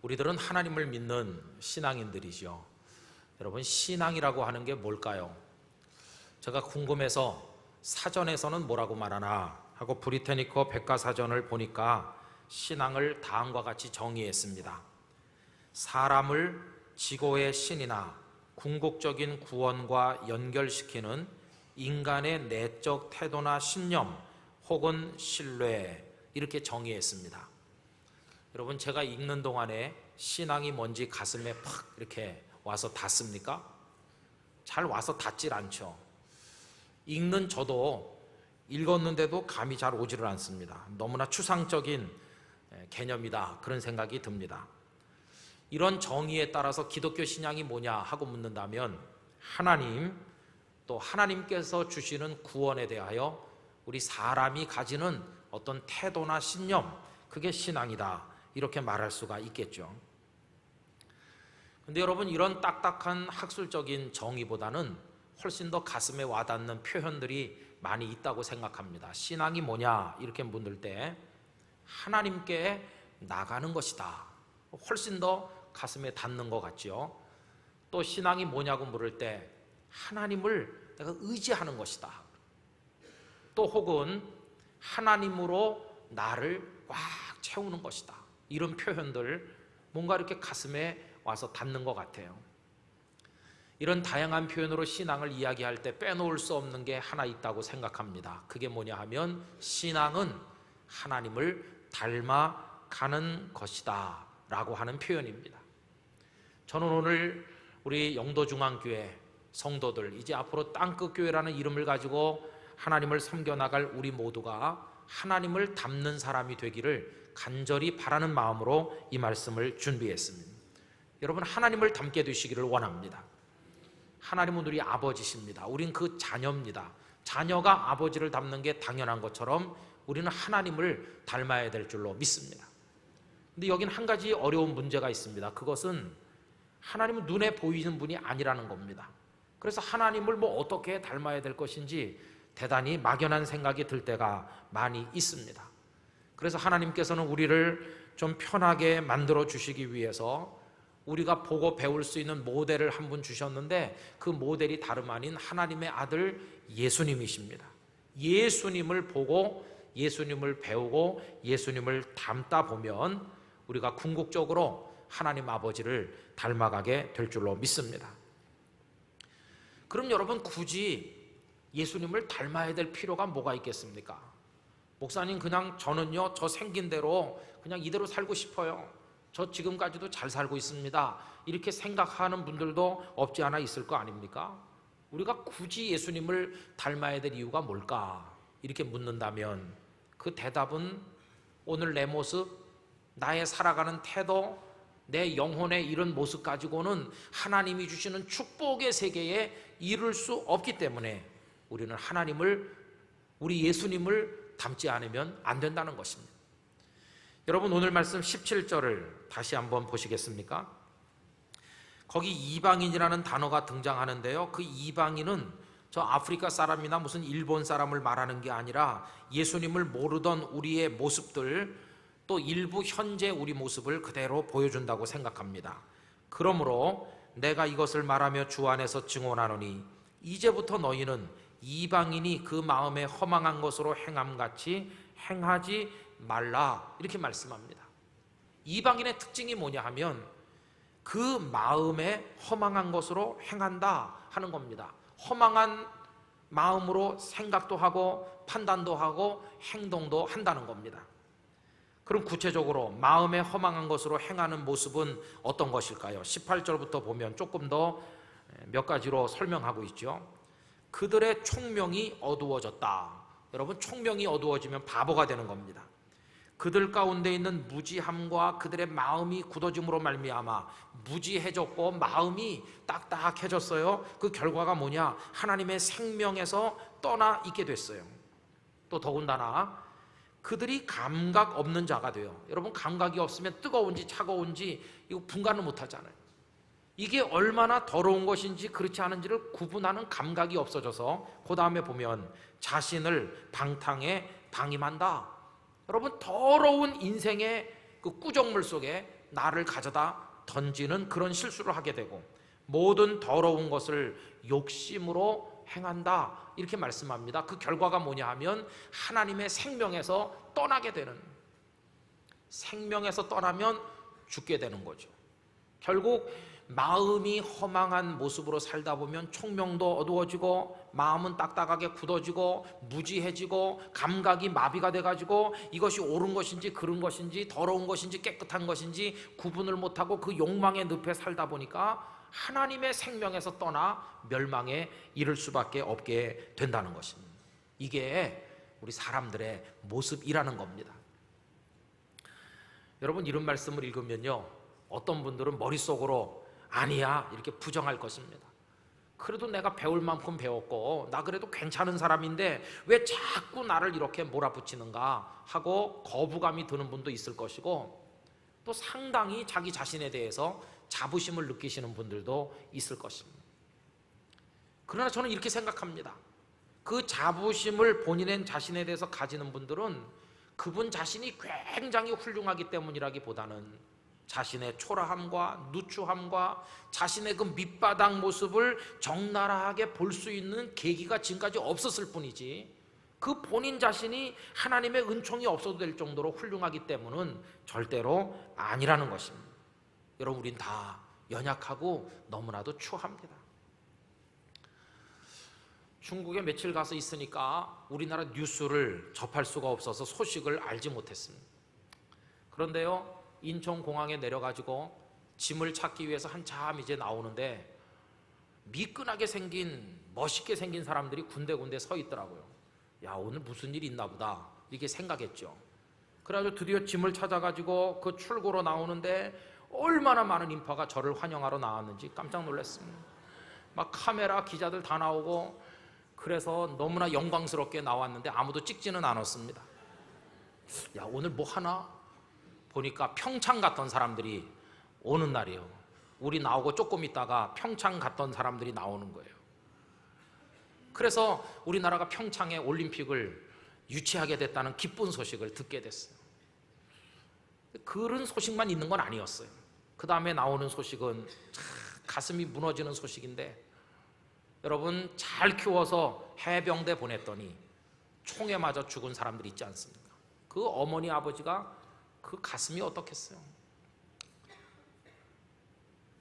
우리들은 하나님을 믿는 신앙인들이죠. 여러분, 신앙이라고 하는 게 뭘까요? 제가 궁금해서 사전에서는 뭐라고 말하나 하고 브리테니커 백과사전을 보니까 신앙을 다음과 같이 정의했습니다. 사람을 지고의 신이나 궁극적인 구원과 연결시키는 인간의 내적 태도나 신념 혹은 신뢰, 이렇게 정의했습니다. 여러분, 제가 읽는 동안에 신앙이 뭔지 가슴에 팍 이렇게 와서 닿습니까? 잘 와서 닿질 않죠. 읽는 저도 읽었는데도 감이 잘 오지를 않습니다. 너무나 추상적인 개념이다, 그런 생각이 듭니다. 이런 정의에 따라서 기독교 신앙이 뭐냐 하고 묻는다면 하나님, 또 하나님께서 주시는 구원에 대하여 우리 사람이 가지는 어떤 태도나 신념, 그게 신앙이다, 이렇게 말할 수가 있겠죠. 근데 여러분, 이런 딱딱한 학술적인 정의보다는 훨씬 더 가슴에 와닿는 표현들이 많이 있다고 생각합니다. 신앙이 뭐냐 이렇게 묻을 때 하나님께 나가는 것이다, 훨씬 더 가슴에 닿는 것 같죠. 또 신앙이 뭐냐고 물을 때 하나님을 내가 의지하는 것이다, 또 혹은 하나님으로 나를 꽉 채우는 것이다, 이런 표현들 뭔가 이렇게 가슴에 와서 닿는 것 같아요. 이런 다양한 표현으로 신앙을 이야기할 때 빼놓을 수 없는 게 하나 있다고 생각합니다. 그게 뭐냐 하면 신앙은 하나님을 닮아가는 것이다 라고 하는 표현입니다. 저는 오늘 우리 영도중앙교회 성도들, 이제 앞으로 땅끝교회라는 이름을 가지고 하나님을 섬겨나갈 우리 모두가 하나님을 닮는 사람이 되기를 간절히 바라는 마음으로 이 말씀을 준비했습니다. 여러분, 하나님을 닮게 되시기를 원합니다. 하나님은 우리 아버지십니다. 우린 그 자녀입니다. 자녀가 아버지를 닮는 게 당연한 것처럼 우리는 하나님을 닮아야 될 줄로 믿습니다. 근데 여긴 한 가지 어려운 문제가 있습니다. 그것은 하나님은 눈에 보이는 분이 아니라는 겁니다. 그래서 하나님을 어떻게 닮아야 될 것인지 대단히 막연한 생각이 들 때가 많이 있습니다. 그래서 하나님께서는 우리를 좀 편하게 만들어 주시기 위해서 우리가 보고 배울 수 있는 모델을 한 분 주셨는데, 그 모델이 다름 아닌 하나님의 아들 예수님이십니다. 예수님을 보고 예수님을 배우고 예수님을 닮다 보면 우리가 궁극적으로 하나님 아버지를 닮아가게 될 줄로 믿습니다. 그럼 여러분, 굳이 예수님을 닮아야 될 필요가 뭐가 있겠습니까? 목사님, 그냥 저는요, 저 생긴 대로 그냥 이대로 살고 싶어요. 저 지금까지도 잘 살고 있습니다, 이렇게 생각하는 분들도 없지 않아 있을 거 아닙니까? 우리가 굳이 예수님을 닮아야 될 이유가 뭘까? 이렇게 묻는다면 그 대답은 오늘 내 모습, 나의 살아가는 태도, 내 영혼의 이런 모습 가지고는 하나님이 주시는 축복의 세계에 이룰 수 없기 때문에 우리는 하나님을, 우리 예수님을 닮지 않으면 안 된다는 것입니다. 여러분, 오늘 말씀 17절을 다시 한번 보시겠습니까? 거기 이방인이라는 단어가 등장하는데요, 그 이방인은 저 아프리카 사람이나 무슨 일본 사람을 말하는 게 아니라 예수님을 모르던 우리의 모습들, 또 일부 현재 우리 모습을 그대로 보여준다고 생각합니다. 그러므로 내가 이것을 말하며 주 안에서 증언하노니 이제부터 너희는 이방인이 그 마음에 허망한 것으로 행함같이 행하지 말라, 이렇게 말씀합니다. 이방인의 특징이 뭐냐 하면 그 마음에 허망한 것으로 행한다 하는 겁니다. 허망한 마음으로 생각도 하고 판단도 하고 행동도 한다는 겁니다. 그럼 구체적으로 마음에 허망한 것으로 행하는 모습은 어떤 것일까요? 18절부터 보면 조금 더 몇 가지로 설명하고 있죠. 그들의 총명이 어두워졌다. 여러분, 총명이 어두워지면 바보가 되는 겁니다. 그들 가운데 있는 무지함과 그들의 마음이 굳어짐으로 말미암아 무지해졌고 마음이 딱딱해졌어요. 그 결과가 뭐냐? 하나님의 생명에서 떠나 있게 됐어요. 또 더군다나 그들이 감각 없는 자가 돼요. 여러분, 감각이 없으면 뜨거운지 차가운지 이거 분간을 못 하잖아요. 이게 얼마나 더러운 것인지 그렇지 않은지를 구분하는 감각이 없어져서 그 다음에 보면 자신을 방탕에 방임한다. 여러분, 더러운 인생의 그 꾸정물 속에 나를 가져다 던지는 그런 실수를 하게 되고, 모든 더러운 것을 욕심으로 행한다, 이렇게 말씀합니다. 그 결과가 뭐냐 하면 하나님의 생명에서 떠나게 되는, 생명에서 떠나면 죽게 되는 거죠. 결국 마음이 허망한 모습으로 살다 보면 총명도 어두워지고, 마음은 딱딱하게 굳어지고, 무지해지고, 감각이 마비가 돼가지고 이것이 옳은 것인지 그른 것인지 더러운 것인지 깨끗한 것인지 구분을 못하고 그 욕망의 늪에 살다 보니까 하나님의 생명에서 떠나 멸망에 이를 수밖에 없게 된다는 것입니다. 이게 우리 사람들의 모습이라는 겁니다. 여러분, 이런 말씀을 읽으면요, 어떤 분들은 머릿속으로 아니야 이렇게 부정할 것입니다. 그래도 내가 배울 만큼 배웠고 나 그래도 괜찮은 사람인데 왜 자꾸 나를 이렇게 몰아붙이는가 하고 거부감이 드는 분도 있을 것이고, 또 상당히 자기 자신에 대해서 자부심을 느끼시는 분들도 있을 것입니다. 그러나 저는 이렇게 생각합니다. 그 자부심을 본인의 자신에 대해서 가지는 분들은 그분 자신이 굉장히 훌륭하기 때문이라기보다는 자신의 초라함과 누추함과 자신의 그 밑바닥 모습을 적나라하게 볼 수 있는 계기가 지금까지 없었을 뿐이지, 그 본인 자신이 하나님의 은총이 없어도 될 정도로 훌륭하기 때문은 절대로 아니라는 것입니다. 여러분, 우린 다 연약하고 너무나도 추합니다. 중국에 며칠 가서 있으니까 우리나라 뉴스를 접할 수가 없어서 소식을 알지 못했습니다. 그런데요, 인천공항에 내려가지고 짐을 찾기 위해서 한참 이제 나오는데 미끈하게 생긴, 멋있게 생긴 사람들이 군데군데 서 있더라고요. 야, 오늘 무슨 일이 있나 보다 이렇게 생각했죠. 그래가지고 드디어 짐을 찾아가지고 그 출구로 나오는데 얼마나 많은 인파가 저를 환영하러 나왔는지 깜짝 놀랐습니다. 막 카메라 기자들 다 나오고, 그래서 너무나 영광스럽게 나왔는데 아무도 찍지는 않았습니다. 야, 오늘 뭐 하나? 보니까 평창 갔던 사람들이 오는 날이에요. 우리 나오고 조금 있다가 평창 갔던 사람들이 나오는 거예요. 그래서 우리나라가 평창에 올림픽을 유치하게 됐다는 기쁜 소식을 듣게 됐어요. 그런 소식만 있는 건 아니었어요. 그 다음에 나오는 소식은 참 가슴이 무너지는 소식인데, 여러분, 잘 키워서 해병대 보냈더니 총에 맞아 죽은 사람들이 있지 않습니까? 그 어머니 아버지가 그 가슴이 어떻겠어요?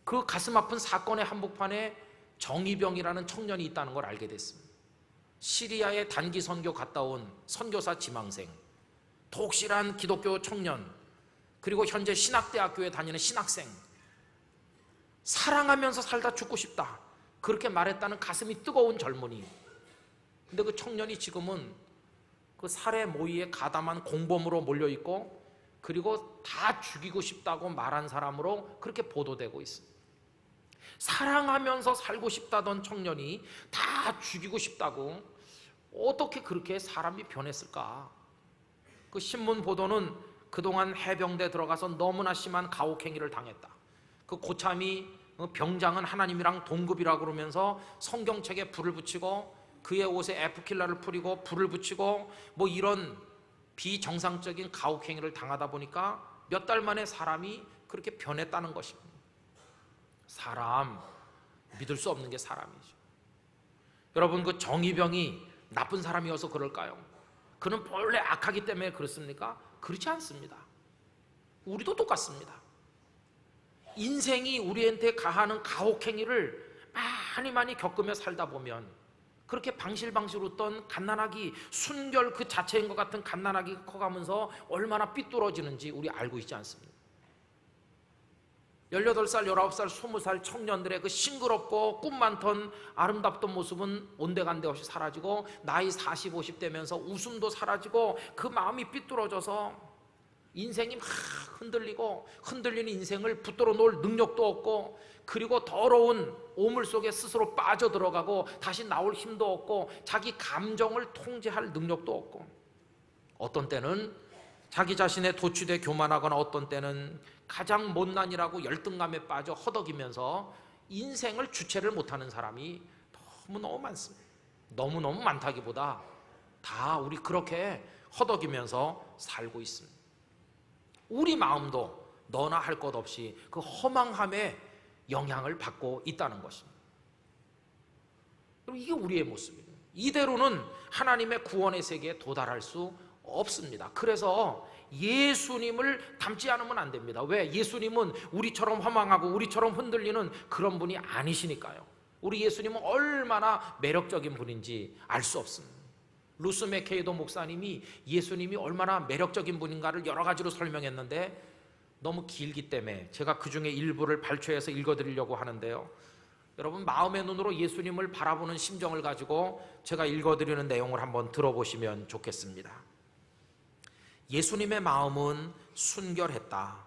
그 가슴 아픈 사건의 한복판에 정의병이라는 청년이 있다는 걸 알게 됐습니다. 시리아에 단기 선교 갔다 온 선교사 지망생, 독실한 기독교 청년, 그리고 현재 신학대학교에 다니는 신학생, 사랑하면서 살다 죽고 싶다 그렇게 말했다는 가슴이 뜨거운 젊은이. 근데 그 청년이 지금은 그 살해 모의에 가담한 공범으로 몰려있고, 그리고 다 죽이고 싶다고 말한 사람으로 그렇게 보도되고 있습니다. 사랑하면서 살고 싶다던 청년이 다 죽이고 싶다고, 어떻게 그렇게 사람이 변했을까? 그 신문 보도는 그동안 해병대 들어가서 너무나 심한 가혹행위를 당했다, 그 고참이 병장은 하나님이랑 동급이라고 그러면서 성경책에 불을 붙이고 그의 옷에 에프킬라를 뿌리고 불을 붙이고 뭐 이런 비정상적인 가혹행위를 당하다 보니까 몇 달 만에 사람이 그렇게 변했다는 것입니다. 사람, 믿을 수 없는 게 사람이죠. 여러분, 그 정의병이 나쁜 사람이어서 그럴까요? 그는 본래 악하기 때문에 그렇습니까? 그렇지 않습니다. 우리도 똑같습니다. 인생이 우리한테 가하는 가혹행위를 많이 겪으며 살다 보면 그렇게 방실방실 웃던 갓난아기, 순결 그 자체인 것 같은 갓난아기가 커가면서 얼마나 삐뚤어지는지 우리 알고 있지 않습니까? 18살, 19살, 20살 청년들의 그 싱그럽고 꿈 많던 아름답던 모습은 온데간데 없이 사라지고, 나이 40, 50 되면서 웃음도 사라지고 그 마음이 삐뚤어져서 인생이 막 흔들리고, 흔들리는 인생을 붙들어 놓을 능력도 없고, 그리고 더러운 오물 속에 스스로 빠져들어가고 다시 나올 힘도 없고, 자기 감정을 통제할 능력도 없고, 어떤 때는 자기 자신에 도취돼 교만하거나 어떤 때는 가장 못난이라고 열등감에 빠져 허덕이면서 인생을 주체를 못하는 사람이 너무너무 많습니다. 너무너무 많다기보다 다 우리 그렇게 허덕이면서 살고 있습니다. 우리 마음도 너나 할 것 없이 그 허망함에 영향을 받고 있다는 것입니다. 이게 우리의 모습이에요. 이대로는 하나님의 구원의 세계에 도달할 수 없습니다. 그래서 예수님을 닮지 않으면 안 됩니다. 왜? 예수님은 우리처럼 허망하고 우리처럼 흔들리는 그런 분이 아니시니까요. 우리 예수님은 얼마나 매력적인 분인지 알 수 없습니다. 루스 맥케이도 목사님이 예수님이 얼마나 매력적인 분인가를 여러 가지로 설명했는데 너무 길기 때문에 제가 그 중에 일부를 발췌해서 읽어드리려고 하는데요. 여러분, 마음의 눈으로 예수님을 바라보는 심정을 가지고 제가 읽어드리는 내용을 한번 들어보시면 좋겠습니다. 예수님의 마음은 순결했다.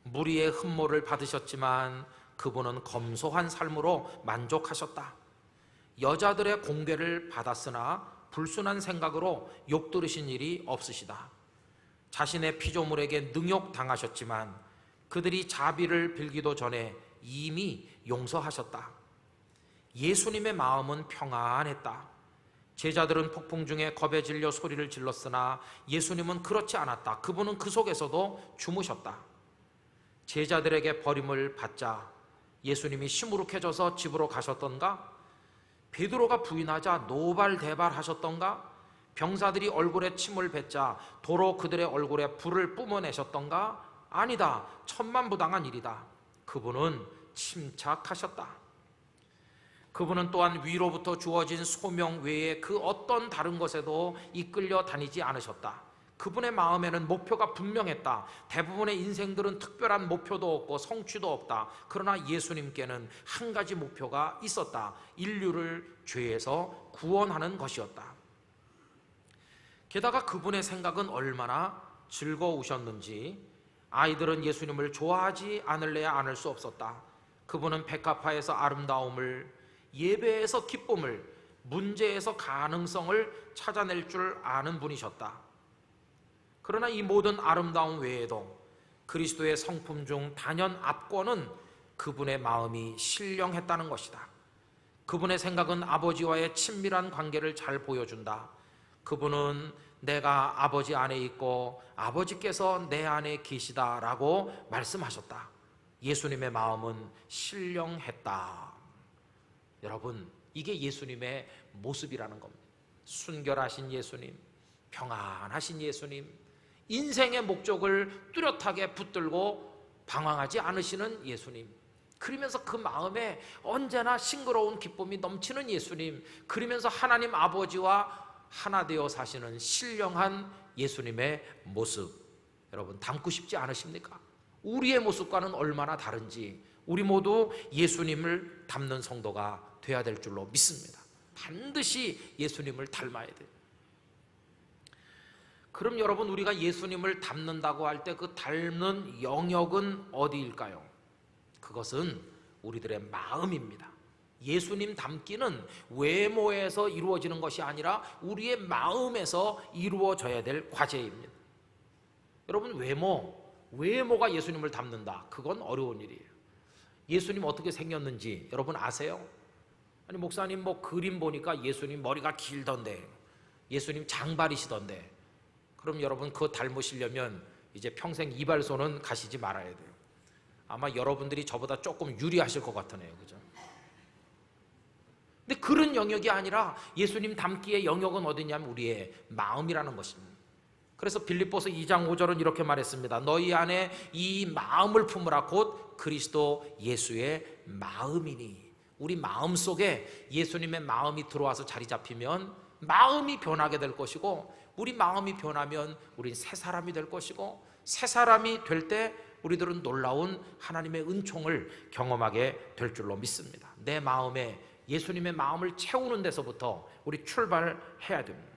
무리의 흠모를 받으셨지만 그분은 검소한 삶으로 만족하셨다. 여자들의 공개를 받았으나 불순한 생각으로 욕 들으신 일이 없으시다. 자신의 피조물에게 능욕당하셨지만 그들이 자비를 빌기도 전에 이미 용서하셨다. 예수님의 마음은 평안했다. 제자들은 폭풍 중에 겁에 질려 소리를 질렀으나 예수님은 그렇지 않았다. 그분은 그 속에서도 주무셨다. 제자들에게 버림을 받자 예수님이 시무룩해져서 집으로 가셨던가? 베드로가 부인하자 노발대발하셨던가? 병사들이 얼굴에 침을 뱉자 도로 그들의 얼굴에 불을 뿜어내셨던가? 아니다. 천만부당한 일이다. 그분은 침착하셨다. 그분은 또한 위로부터 주어진 소명 외에 그 어떤 다른 것에도 이끌려 다니지 않으셨다. 그분의 마음에는 목표가 분명했다. 대부분의 인생들은 특별한 목표도 없고 성취도 없다. 그러나 예수님께는 한 가지 목표가 있었다. 인류를 죄에서 구원하는 것이었다. 게다가 그분의 생각은 얼마나 즐거우셨는지 아이들은 예수님을 좋아하지 않을래야 않을 수 없었다. 그분은 백합화에서 아름다움을, 예배에서 기쁨을, 문제에서 가능성을 찾아낼 줄 아는 분이셨다. 그러나 이 모든 아름다움 외에도 그리스도의 성품 중 단연 압권은 그분의 마음이 신령했다는 것이다. 그분의 생각은 아버지와의 친밀한 관계를 잘 보여준다. 그분은 내가 아버지 안에 있고 아버지께서 내 안에 계시다라고 말씀하셨다. 예수님의 마음은 신령했다. 여러분, 이게 예수님의 모습이라는 겁니다. 순결하신 예수님, 평안하신 예수님, 인생의 목적을 뚜렷하게 붙들고 방황하지 않으시는 예수님, 그러면서 그 마음에 언제나 싱그러운 기쁨이 넘치는 예수님, 그러면서 하나님 아버지와 하나 되어 사시는 신령한 예수님의 모습, 여러분 닮고 싶지 않으십니까? 우리의 모습과는 얼마나 다른지 우리 모두 예수님을 닮는 성도가 돼야 될 줄로 믿습니다. 반드시 예수님을 닮아야 돼요. 그럼 여러분, 우리가 예수님을 닮는다고 할 때 그 닮는 영역은 어디일까요? 그것은 우리들의 마음입니다. 예수님 닮기는 외모에서 이루어지는 것이 아니라 우리의 마음에서 이루어져야 될 과제입니다. 여러분, 외모가 예수님을 닮는다, 그건 어려운 일이에요. 예수님 어떻게 생겼는지 여러분 아세요? 아니, 목사님 뭐 그림 보니까 예수님 머리가 길던데, 예수님 장발이시던데. 그럼 여러분, 그거 닮으시려면 이제 평생 이발소는 가시지 말아야 돼요. 아마 여러분들이 저보다 조금 유리하실 것 같으네요, 그죠? 근데 그런 영역이 아니라 예수님 닮기의 영역은 어디냐면 우리의 마음이라는 것입니다. 그래서 빌립보서 2장 5절은 이렇게 말했습니다. 너희 안에 이 마음을 품으라, 곧 그리스도 예수의 마음이니. 우리 마음 속에 예수님의 마음이 들어와서 자리 잡히면 마음이 변하게 될 것이고, 우리 마음이 변하면 우린 새 사람이 될 것이고, 새 사람이 될 때 우리들은 놀라운 하나님의 은총을 경험하게 될 줄로 믿습니다. 내 마음에 예수님의 마음을 채우는 데서부터 우리 출발해야 됩니다.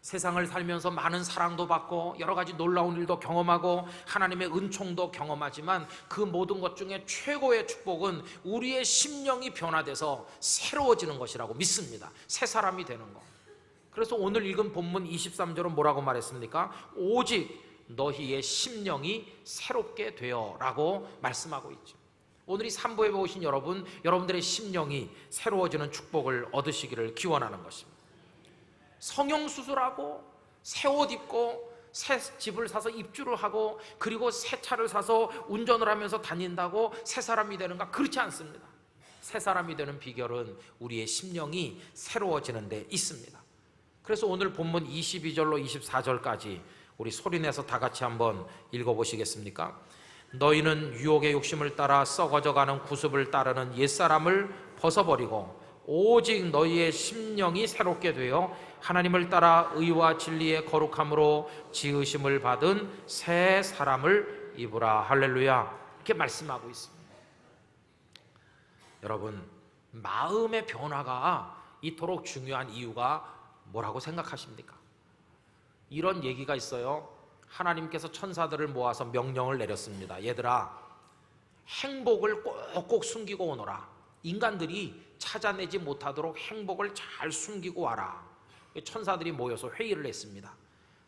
세상을 살면서 많은 사랑도 받고 여러 가지 놀라운 일도 경험하고 하나님의 은총도 경험하지만 그 모든 것 중에 최고의 축복은 우리의 심령이 변화돼서 새로워지는 것이라고 믿습니다. 새 사람이 되는 것. 그래서 오늘 읽은 본문 23절은 뭐라고 말했습니까? 오직 너희의 심령이 새롭게 되어 라고 말씀하고 있죠. 오늘 이 3부에 오신 여러분, 여러분들의 심령이 새로워지는 축복을 얻으시기를 기원하는 것입니다. 성형수술하고 새 옷 입고 새 집을 사서 입주를 하고 그리고 새 차를 사서 운전을 하면서 다닌다고 새 사람이 되는가? 그렇지 않습니다. 새 사람이 되는 비결은 우리의 심령이 새로워지는 데 있습니다. 그래서 오늘 본문 22절로 24절까지 우리 소리내서 다 같이 한번 읽어보시겠습니까? 너희는 유혹의 욕심을 따라 썩어져가는 구습을 따르는 옛사람을 벗어버리고 오직 너희의 심령이 새롭게 되어 하나님을 따라 의와 진리의 거룩함으로 지으심을 받은 새 사람을 입으라. 할렐루야. 이렇게 말씀하고 있습니다. 여러분, 마음의 변화가 이토록 중요한 이유가 뭐라고 생각하십니까? 이런 얘기가 있어요. 하나님께서 천사들을 모아서 명령을 내렸습니다. 얘들아, 행복을 꼭꼭 숨기고 오너라. 인간들이 찾아내지 못하도록 행복을 잘 숨기고 와라. 천사들이 모여서 회의를 했습니다.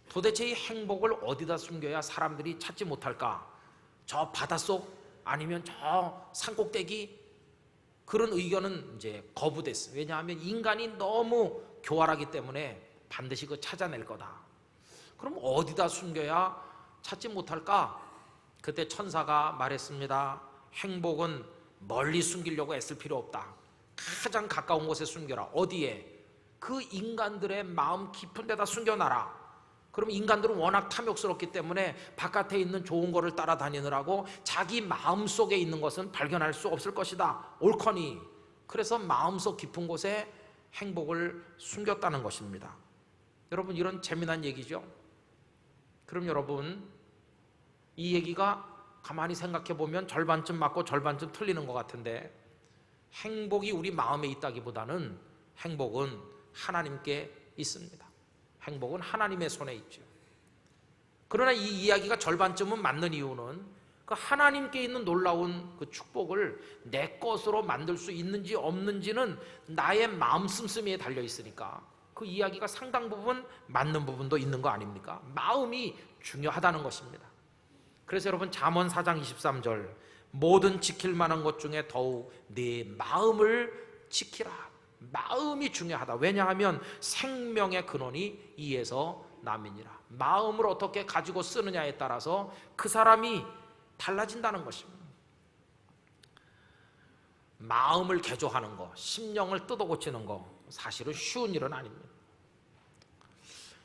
도대체 이 행복을 어디다 숨겨야 사람들이 찾지 못할까? 저 바닷속 아니면 저 산꼭대기? 그런 의견은 이제 거부됐어요. 왜냐하면 인간이 너무 교활하기 때문에 반드시 그거 찾아낼 거다. 그럼 어디다 숨겨야 찾지 못할까? 그때 천사가 말했습니다. 행복은 멀리 숨기려고 애쓸 필요 없다. 가장 가까운 곳에 숨겨라. 어디에? 그 인간들의 마음 깊은 데다 숨겨놔라. 그럼 인간들은 워낙 탐욕스럽기 때문에 바깥에 있는 좋은 거를 따라다니느라고 자기 마음속에 있는 것은 발견할 수 없을 것이다. 옳거니. 그래서 마음속 깊은 곳에 행복을 숨겼다는 것입니다. 여러분, 이런 재미난 얘기죠. 그럼 여러분, 이 얘기가 가만히 생각해 보면 절반쯤 맞고 절반쯤 틀리는 것 같은데, 행복이 우리 마음에 있다기보다는 행복은 하나님께 있습니다. 행복은 하나님의 손에 있죠. 그러나 이 이야기가 절반쯤은 맞는 이유는 그 하나님께 있는 놀라운 그 축복을 내 것으로 만들 수 있는지 없는지는 나의 마음 씀씀이에 달려 있으니까 그 이야기가 상당 부분 맞는 부분도 있는 거 아닙니까? 마음이 중요하다는 것입니다. 그래서 여러분, 잠언 4장 23절, 모든 지킬 만한 것 중에 더욱 네 마음을 지키라. 마음이 중요하다. 왜냐하면 생명의 근원이 이에서 남이니라. 마음을 어떻게 가지고 쓰느냐에 따라서 그 사람이 달라진다는 것입니다. 마음을 개조하는 거, 심령을 뜯어고치는 거 사실은 쉬운 일은 아닙니다.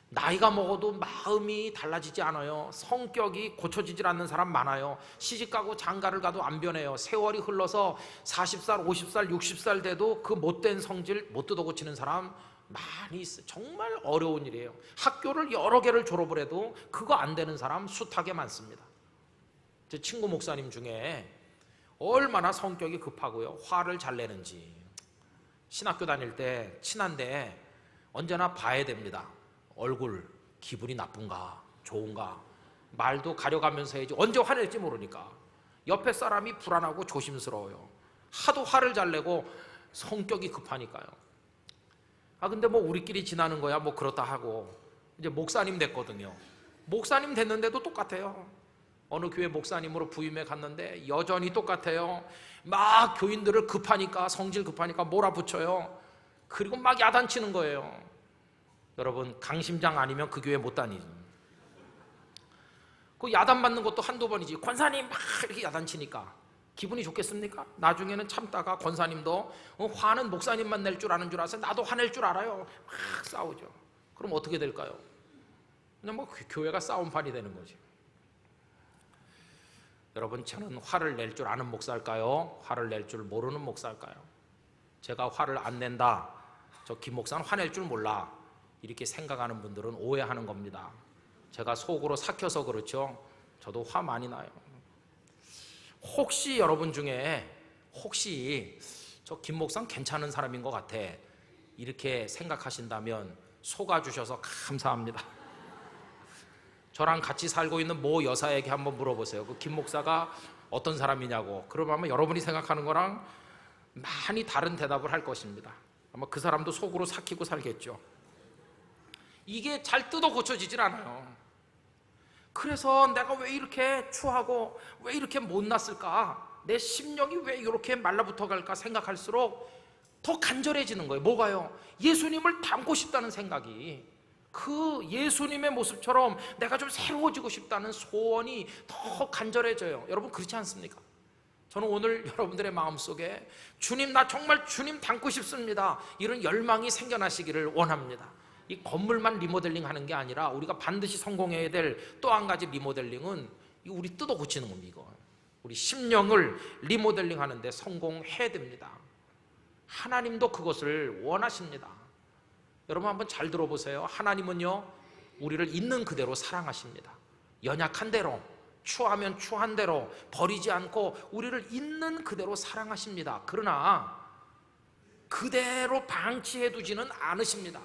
나이가 먹어도 마음이 달라지지 않아요. 성격이 고쳐지질 않는 사람 많아요. 시집가고 장가를 가도 안 변해요. 세월이 흘러서 40살, 50살, 60살 돼도 그 못된 성질 못 뜯어고치는 사람 많이 있어요. 정말 어려운 일이에요. 학교를 여러 개를 졸업을 해도 그거 안 되는 사람 숱하게 많습니다. 제 친구 목사님 중에 얼마나 성격이 급하고요, 화를 잘 내는지. 신학교 다닐 때 친한데 언제나 봐야 됩니다. 얼굴 기분이 나쁜가 좋은가 말도 가려가면서 해야지 언제 화낼지 모르니까. 옆에 사람이 불안하고 조심스러워요. 하도 화를 잘 내고 성격이 급하니까요. 근데 뭐 우리끼리 지나는 거야 뭐 그렇다 하고 이제 목사님 됐거든요. 목사님 됐는데도 똑같아요. 어느 교회 목사님으로 부임해 갔는데 여전히 똑같아요. 막 교인들을 급하니까, 성질 급하니까 몰아붙여요. 그리고 막 야단치는 거예요. 여러분, 강심장 아니면 그 교회 못 다니죠. 그 야단 받는 것도 한두 번이지 권사님 막 이렇게 야단치니까 기분이 좋겠습니까? 나중에는 참다가 권사님도 화는 목사님만 낼 줄 아는 줄 알아서 나도 화낼 줄 알아요. 막 싸우죠. 그럼 어떻게 될까요? 그냥 뭐 교회가 싸움판이 되는 거지. 여러분, 저는 화를 낼 줄 아는 목사일까요? 화를 낼 줄 모르는 목사일까요? 제가 화를 안 낸다, 저 김 목사는 화낼 줄 몰라, 이렇게 생각하는 분들은 오해하는 겁니다. 제가 속으로 삭혀서 그렇죠. 저도 화 많이 나요. 혹시 여러분 중에 혹시 저 김 목사는 괜찮은 사람인 것 같아 이렇게 생각하신다면 속아주셔서 감사합니다. 저랑 같이 살고 있는 모 여사에게 한번 물어보세요. 그 김 목사가 어떤 사람이냐고. 그러면 아마 여러분이 생각하는 거랑 많이 다른 대답을 할 것입니다. 아마 그 사람도 속으로 삭히고 살겠죠. 이게 잘 뜯어 고쳐지질 않아요. 그래서 내가 왜 이렇게 추하고 왜 이렇게 못났을까, 내 심령이 왜 이렇게 말라붙어 갈까 생각할수록 더 간절해지는 거예요. 뭐가요? 예수님을 닮고 싶다는 생각이. 그 예수님의 모습처럼 내가 좀 새로워지고 싶다는 소원이 더 간절해져요. 여러분 그렇지 않습니까? 저는 오늘 여러분들의 마음속에 주님, 나 정말 주님 닮고 싶습니다, 이런 열망이 생겨나시기를 원합니다. 이 건물만 리모델링 하는 게 아니라 우리가 반드시 성공해야 될 또 한 가지 리모델링은 우리 뜯어 고치는 겁니다. 이거 우리 심령을 리모델링 하는데 성공해야 됩니다. 하나님도 그것을 원하십니다. 여러분 한번 잘 들어보세요. 하나님은요, 우리를 있는 그대로 사랑하십니다. 연약한 대로, 추하면 추한 대로 버리지 않고 우리를 있는 그대로 사랑하십니다. 그러나 그대로 방치해 두지는 않으십니다.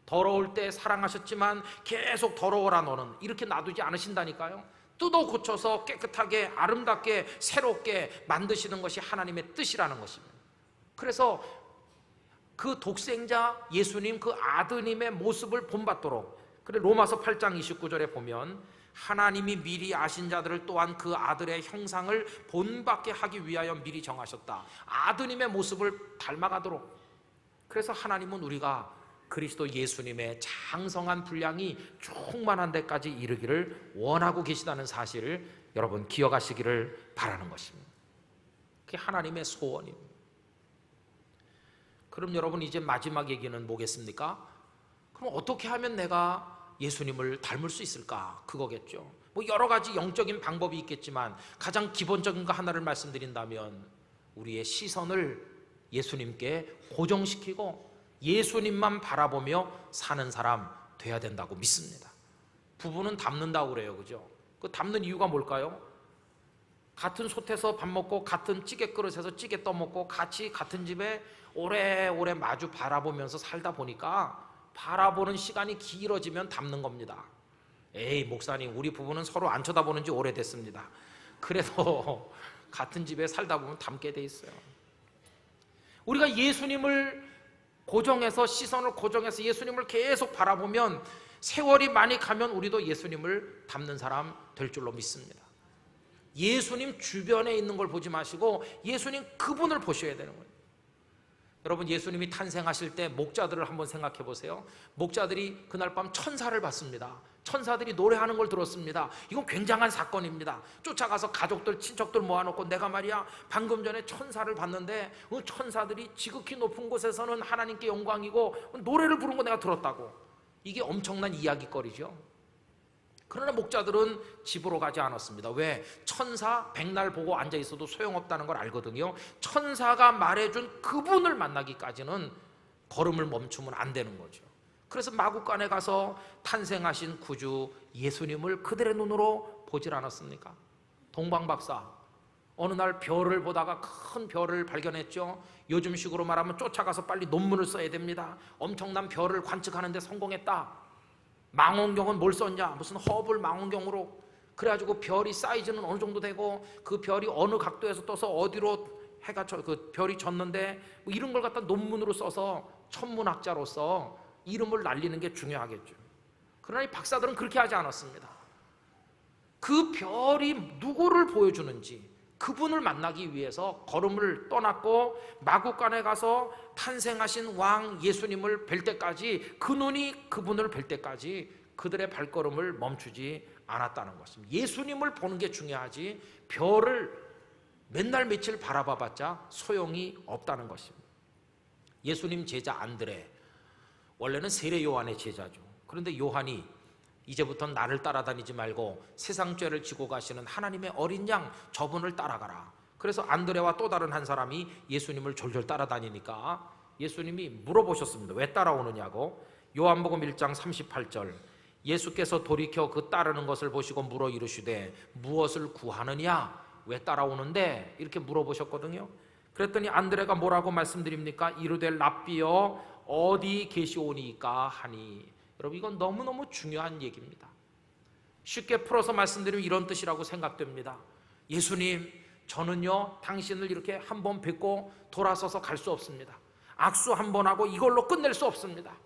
더러울 때 사랑하셨지만 계속 더러워라 너는, 이렇게 놔두지 않으신다니까요. 뜯어 고쳐서 깨끗하게 아름답게 새롭게 만드시는 것이 하나님의 뜻이라는 것입니다. 그래서 그 독생자 예수님, 그 아드님의 모습을 본받도록, 그래 로마서 8장 29절에 보면 하나님이 미리 아신 자들을 또한 그 아들의 형상을 본받게 하기 위하여 미리 정하셨다. 아드님의 모습을 닮아가도록. 그래서 하나님은 우리가 그리스도 예수님의 장성한 분량이 충만한 데까지 이르기를 원하고 계시다는 사실을 여러분 기억하시기를 바라는 것입니다. 그게 하나님의 소원입니다. 그럼 여러분 이제 마지막 얘기는 뭐겠습니까? 그럼 어떻게 하면 내가 예수님을 닮을 수 있을까? 그거겠죠. 뭐 여러 가지 영적인 방법이 있겠지만 가장 기본적인 거 하나를 말씀드린다면 우리의 시선을 예수님께 고정시키고 예수님만 바라보며 사는 사람 돼야 된다고 믿습니다. 부부는 닮는다고 그래요, 그죠? 그 닮는 이유가 뭘까요? 같은 솥에서 밥 먹고 같은 찌개 그릇에서 찌개 떠먹고 같이 같은 집에 오래오래 마주 바라보면서 살다 보니까 바라보는 시간이 길어지면 닮는 겁니다. 에이 목사님, 우리 부부는 서로 안 쳐다보는 지 오래됐습니다. 그래도 같은 집에 살다 보면 닮게 돼 있어요. 우리가 예수님을 고정해서, 시선을 고정해서 예수님을 계속 바라보면 세월이 많이 가면 우리도 예수님을 닮는 사람 될 줄로 믿습니다. 예수님 주변에 있는 걸 보지 마시고 예수님 그분을 보셔야 되는 거예요. 여러분 예수님이 탄생하실 때 목자들을 한번 생각해 보세요. 목자들이 그날 밤 천사를 봤습니다. 천사들이 노래하는 걸 들었습니다. 이건 굉장한 사건입니다. 쫓아가서 가족들 친척들 모아놓고 내가 말이야 방금 전에 천사를 봤는데 천사들이 지극히 높은 곳에서는 하나님께 영광이고 노래를 부른 거 내가 들었다고. 이게 엄청난 이야기거리죠. 그러나 목자들은 집으로 가지 않았습니다. 왜? 천사 백날 보고 앉아있어도 소용없다는 걸 알거든요. 천사가 말해준 그분을 만나기까지는 걸음을 멈추면 안 되는 거죠. 그래서 마구간에 가서 탄생하신 구주 예수님을 그들의 눈으로 보질 않았습니까? 동방박사 어느 날 별을 보다가 큰 별을 발견했죠. 요즘식으로 말하면 쫓아가서 빨리 논문을 써야 됩니다. 엄청난 별을 관측하는 데 성공했다. 망원경은 뭘 썼냐? 무슨 허블 망원경으로. 그래가지고 별이 사이즈는 어느 정도 되고 그 별이 어느 각도에서 떠서 어디로 해가 그 별이 졌는데 뭐 이런 걸 갖다 논문으로 써서 천문학자로서 이름을 날리는 게 중요하겠죠. 그러나 이 박사들은 그렇게 하지 않았습니다. 그 별이 누구를 보여주는지 그분을 만나기 위해서 걸음을 떠났고 마구간에 가서 탄생하신 왕 예수님을 뵐 때까지, 그 눈이 그분을 뵐 때까지 그들의 발걸음을 멈추지 않았다는 것입니다. 예수님을 보는 게 중요하지 별을 맨날 며칠 바라봐봤자 소용이 없다는 것입니다. 예수님 제자 안드레, 원래는 세례 요한의 제자죠. 그런데 요한이 이제부터는 나를 따라다니지 말고 세상 죄를 지고 가시는 하나님의 어린 양 저분을 따라가라. 그래서 안드레와 또 다른 한 사람이 예수님을 졸졸 따라다니니까 예수님이 물어보셨습니다. 왜 따라오느냐고. 요한복음 1장 38절, 예수께서 돌이켜 그 따르는 것을 보시고 물어 이르시되 무엇을 구하느냐? 왜 따라오는데? 이렇게 물어보셨거든요. 그랬더니 안드레가 뭐라고 말씀드립니까? 이르되 랍비여 어디 계시오니까 하니. 여러분 이건 너무너무 중요한 얘기입니다. 쉽게 풀어서 말씀드리면 이런 뜻이라고 생각됩니다. 예수님, 저는요 당신을 이렇게 한번 뵙고 돌아서서 갈 수 없습니다. 악수 한번 하고 이걸로 끝낼 수 없습니다.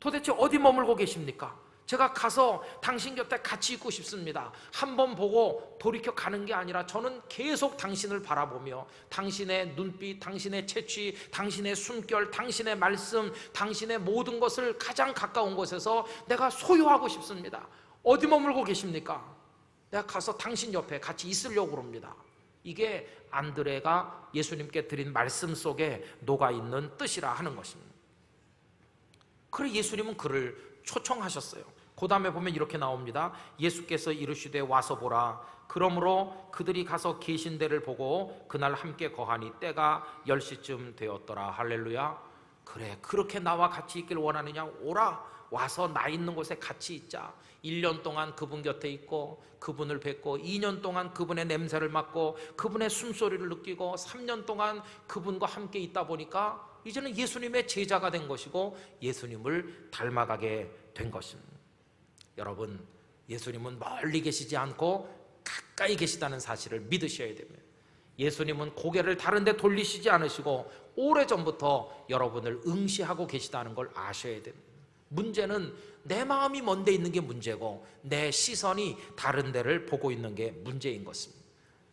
도대체 어디 머물고 계십니까? 제가 가서 당신 곁에 같이 있고 싶습니다. 한 번 보고 돌이켜 가는 게 아니라 저는 계속 당신을 바라보며 당신의 눈빛, 당신의 채취, 당신의 숨결, 당신의 말씀, 당신의 모든 것을 가장 가까운 곳에서 내가 소유하고 싶습니다. 어디 머물고 계십니까? 내가 가서 당신 옆에 같이 있으려고 합니다. 이게 안드레가 예수님께 드린 말씀 속에 녹아있는 뜻이라 하는 것입니다. 그래 예수님은 그를 초청하셨어요. 그 다음에 보면 이렇게 나옵니다. 예수께서 이르시되 와서 보라. 그러므로 그들이 가서 계신 데를 보고 그날 함께 거하니 때가 10시쯤 되었더라. 할렐루야. 그래 그렇게 나와 같이 있길 원하느냐? 오라. 와서 나 있는 곳에 같이 있자. 1년 동안 그분 곁에 있고 그분을 뵙고 2년 동안 그분의 냄새를 맡고 그분의 숨소리를 느끼고 3년 동안 그분과 함께 있다 보니까 이제는 예수님의 제자가 된 것이고 예수님을 닮아가게 된 것입니다. 여러분, 예수님은 멀리 계시지 않고 가까이 계시다는 사실을 믿으셔야 됩니다. 예수님은 고개를 다른 데 돌리시지 않으시고 오래전부터 여러분을 응시하고 계시다는 걸 아셔야 됩니다. 문제는 내 마음이 먼 데 있는 게 문제고 내 시선이 다른 데를 보고 있는 게 문제인 것입니다.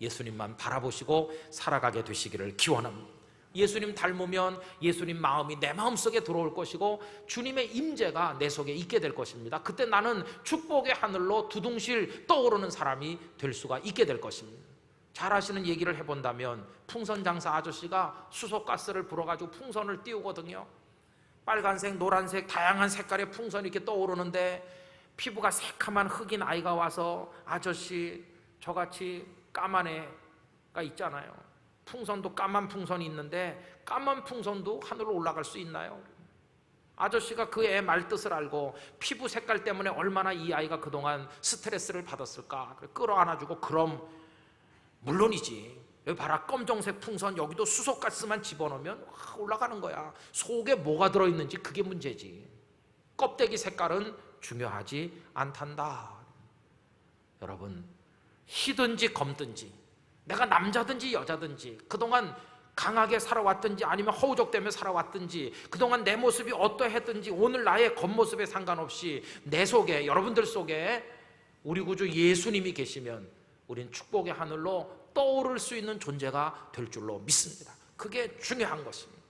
예수님만 바라보시고 살아가게 되시기를 기원합니다. 예수님 닮으면 예수님 마음이 내 마음속에 들어올 것이고 주님의 임재가 내 속에 있게 될 것입니다. 그때 나는 축복의 하늘로 두둥실 떠오르는 사람이 될 수가 있게 될 것입니다. 잘 아시는 얘기를 해본다면 풍선 장사 아저씨가 수소가스를 불어가지고 풍선을 띄우거든요. 빨간색, 노란색 다양한 색깔의 풍선이 이렇게 떠오르는데 피부가 새카만 흑인 아이가 와서 아저씨 저같이 까만 애가 있잖아요. 풍선도 까만 풍선이 있는데 까만 풍선도 하늘로 올라갈 수 있나요? 아저씨가 그 애 말뜻을 알고 피부 색깔 때문에 얼마나 이 아이가 그동안 스트레스를 받았을까 끌어안아주고 그럼 물론이지 여기 봐라 검정색 풍선 여기도 수소가스만 집어넣으면 올라가는 거야. 속에 뭐가 들어있는지 그게 문제지. 껍데기 색깔은 중요하지 않단다. 여러분 희든지 검든지 내가 남자든지 여자든지 그동안 강하게 살아왔든지 아니면 허우적대며 살아왔든지 그동안 내 모습이 어떠했든지 오늘 나의 겉모습에 상관없이 내 속에 여러분들 속에 우리 구주 예수님이 계시면 우린 축복의 하늘로 떠오를 수 있는 존재가 될 줄로 믿습니다. 그게 중요한 것입니다.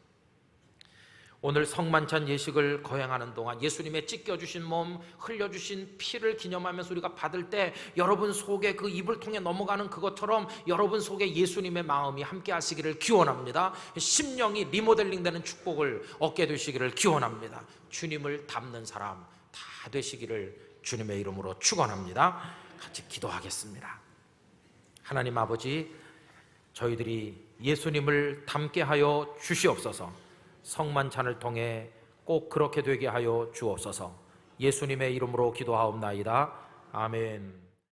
오늘 성만찬 예식을 거행하는 동안 예수님의 찢겨주신 몸, 흘려주신 피를 기념하면서 우리가 받을 때 여러분 속에 그 입을 통해 넘어가는 그것처럼 여러분 속에 예수님의 마음이 함께 하시기를 기원합니다. 심령이 리모델링 되는 축복을 얻게 되시기를 기원합니다. 주님을 닮는 사람 다 되시기를 주님의 이름으로 축원합니다. 같이 기도하겠습니다. 하나님 아버지, 저희들이 예수님을 닮게 하여 주시옵소서. 성만찬을 통해 꼭 그렇게 되게 하여 주옵소서. 예수님의 이름으로 기도하옵나이다. 아멘.